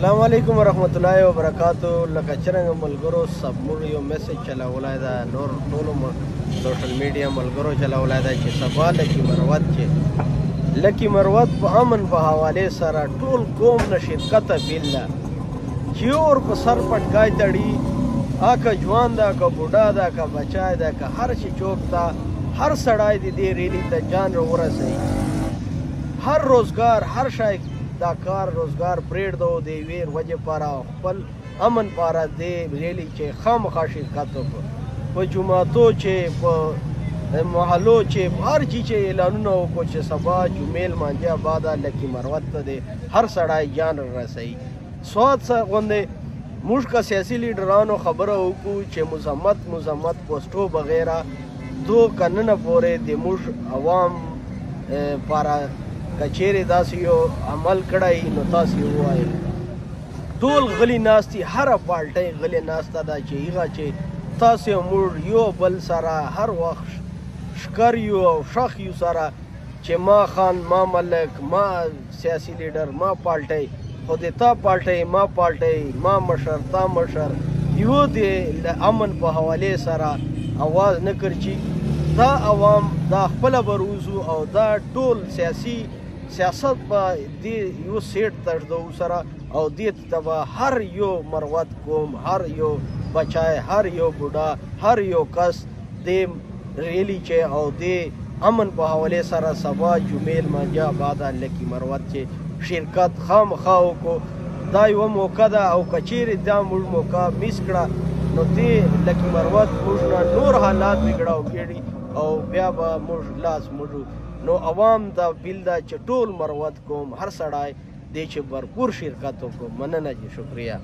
السلام علیکم ورحمۃ اللہ وبرکاتہ. لکه څرنګه ملګرو سب موږ یو میسج چلولی ده، نور ټولو سوشل میډیا ملګرو چلولی ده چې سبا لکي مروت په امن په حوالې سره ټول قوم نه شرکته بیل ده چې اور په سر پټکای تړي، که جوان ده که بوډا ده که بچای ده که هر شي چوک ته هر سړی د دې ریلي ته جان ورسوي. هر روزګار هر شی دا کار روزګار پرېږدو د یوې وجې پاره خپل امن پاره دې ریلي چې خامخا شرکت وکړو. په جوماتو چې په محلو چې په هر چي چې اعلانونه وکړو چې سبا جمعې لمانځه بعده لکي مروت ته د هر سړی جان رسوي. سواد غوندې موږ که سیاسي لیډرانو خبره وکړو چې مزمت پوسټو بغیره دو کننه پورې د موږ عوام پاره کچېرې داسې یو عمل کړی نو تاسې ووایئ. ټول غلي ناست دي، هره پالټۍ غلې ناسته ده چې هغه چې تاسې موږ یو بل سره هر وخت ښکر یو او شخ یو سره چې ما خان ما ملک ما سیاسي لیډر ما پالټۍ خو د تا پالټۍ ما پالټۍ ما مشر تا مشر یو د امن په حوالې سره اواز نه کړي. دا عوام دا خپله به روزو او دا ټول سیاست به دې یو سیټ تږدو سره او دې ته به هر یو مروت قوم هر یو بچای هر یو بوډا هر یو کس دې ریلي چې او دې امن په حوالې سره سبا جمعې لمانځه بعده لکي مروت چې شرکت خامخا وکړو. دا یوه موقع ده او که چیرې دا موږ موقع میس کړه نو دې لکي مروت موږ نه نور حالات بګړاو کړي او بیا به موږ لاس موږ نو عوام دا بیل ده چې ټول مروت کوم هر سړی دی چې بھرپور شرکت وکړو. مننه جی، شکریہ.